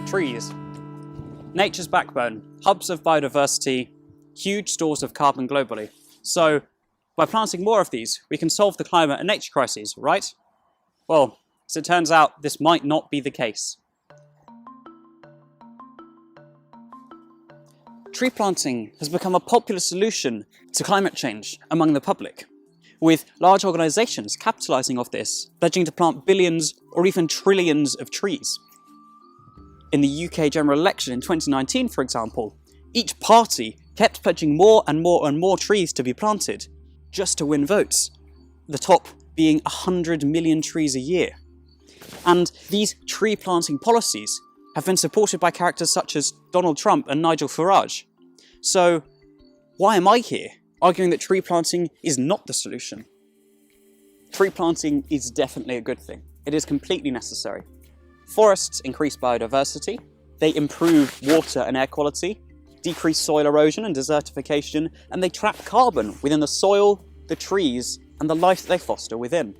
Trees. Nature's backbone, hubs of biodiversity, huge stores of carbon globally. So, by planting more of these, we can solve the climate and nature crises, right? Well, as it turns out, this might not be the case. Tree planting has become a popular solution to climate change among the public, with large organisations capitalising off this, pledging to plant billions or even trillions of trees. In the UK general election in 2019, for example, each party kept pledging more and more and more trees to be planted, just to win votes, the top being 100 million trees a year. And these tree planting policies have been supported by characters such as Donald Trump and Nigel Farage. So, why am I here arguing that tree planting is not the solution? Tree planting is definitely a good thing. It is completely necessary. Forests increase biodiversity, they improve water and air quality, decrease soil erosion and desertification, and they trap carbon within the soil, the trees, and the life they foster within.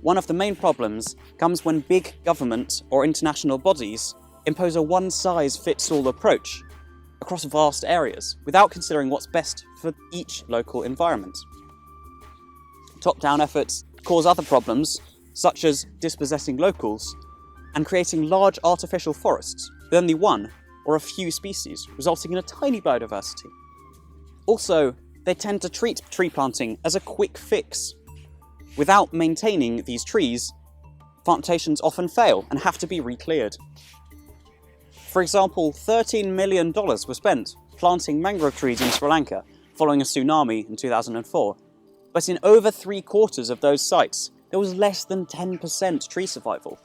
One of the main problems comes when big government or international bodies impose a one-size-fits-all approach across vast areas without considering what's best for each local environment. Top-down efforts cause other problems, such as dispossessing locals and creating large artificial forests with only one or a few species, resulting in a tiny biodiversity. Also, they tend to treat tree planting as a quick fix. Without maintaining these trees, plantations often fail and have to be re-cleared. For example, $13 million was spent planting mangrove trees in Sri Lanka following a tsunami in 2004. But in over 3/4 of those sites, there was less than 10% tree survival.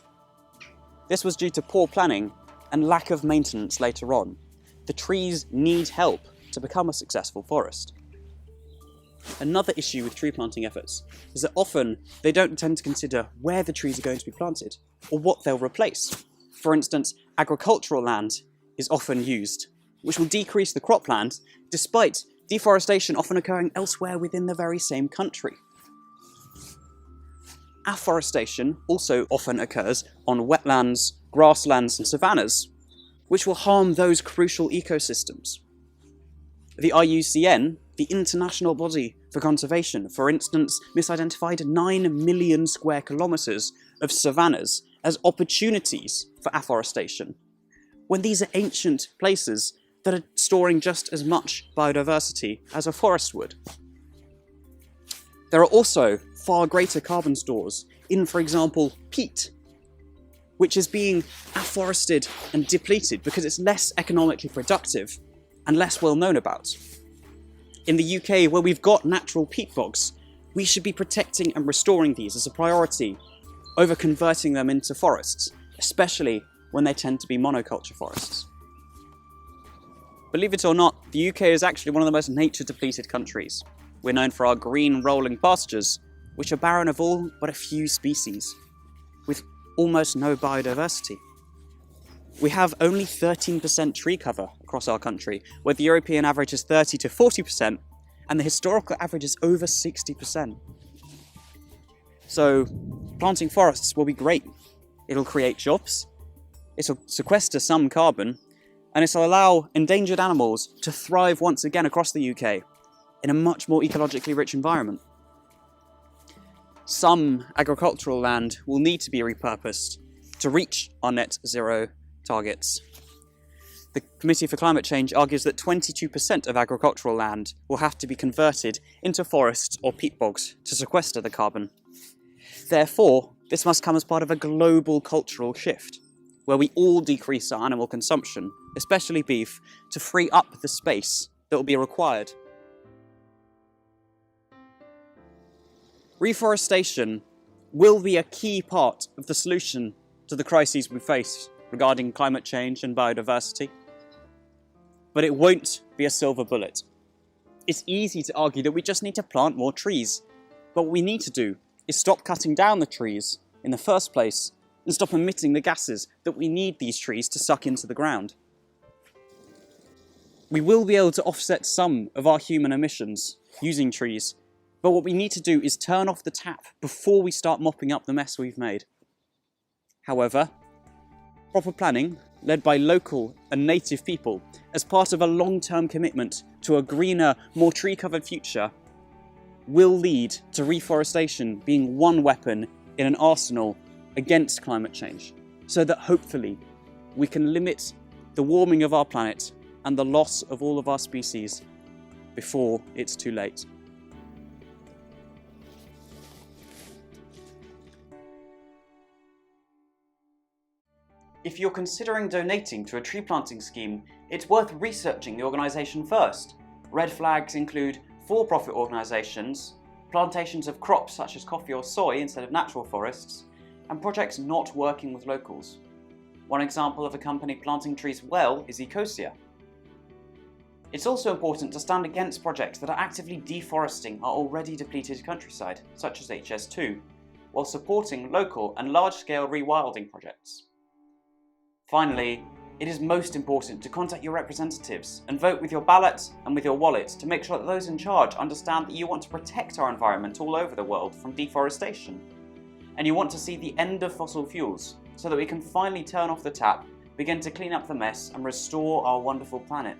This was due to poor planning and lack of maintenance later on. The trees need help to become a successful forest. Another issue with tree planting efforts is that often they don't tend to consider where the trees are going to be planted or what they'll replace. For instance, agricultural land is often used, which will decrease the cropland despite deforestation often occurring elsewhere within the very same country. Afforestation also often occurs on wetlands, grasslands and savannas, which will harm those crucial ecosystems. The IUCN, the International Body for Conservation, for instance, misidentified 9 million square kilometres of savannas as opportunities for afforestation, when these are ancient places that are storing just as much biodiversity as a forest would. There are also far greater carbon stores in, for example, peat, which is being afforested and depleted because it's less economically productive and less well known about. In the UK, where we've got natural peat bogs, we should be protecting and restoring these as a priority over converting them into forests, especially when they tend to be monoculture forests. Believe it or not, the UK is actually one of the most nature-depleted countries. We're known for our green rolling pastures, which are barren of all but a few species, with almost no biodiversity. We have only 13% tree cover across our country, where the European average is 30 to 40%, and the historical average is over 60%. So, planting forests will be great. It'll create jobs, it'll sequester some carbon, and it'll allow endangered animals to thrive once again across the UK in a much more ecologically rich environment. Some agricultural land will need to be repurposed to reach our net zero targets. The Committee for Climate Change argues that 22% of agricultural land will have to be converted into forests or peat bogs to sequester the carbon. Therefore, this must come as part of a global cultural shift, where we all decrease our animal consumption, especially beef, to free up the space that will be required. Reforestation will be a key part of the solution to the crises we face regarding climate change and biodiversity. But it won't be a silver bullet. It's easy to argue that we just need to plant more trees, but what we need to do is stop cutting down the trees in the first place and stop emitting the gases that we need these trees to suck into the ground. We will be able to offset some of our human emissions using trees, but what we need to do is turn off the tap before we start mopping up the mess we've made. However, proper planning led by local and native people as part of a long-term commitment to a greener, more tree-covered future, will lead to reforestation being one weapon in an arsenal against climate change, so that hopefully we can limit the warming of our planet and the loss of all of our species before it's too late. If you're considering donating to a tree planting scheme, it's worth researching the organisation first. Red flags include for-profit organisations, plantations of crops such as coffee or soy instead of natural forests, and projects not working with locals. One example of a company planting trees well is Ecology. It's also important to stand against projects that are actively deforesting our already depleted countryside, such as HS2, while supporting local and large-scale rewilding projects. Finally, it is most important to contact your representatives and vote with your ballot and with your wallet to make sure that those in charge understand that you want to protect our environment all over the world from deforestation. And you want to see the end of fossil fuels so that we can finally turn off the tap, begin to clean up the mess and restore our wonderful planet.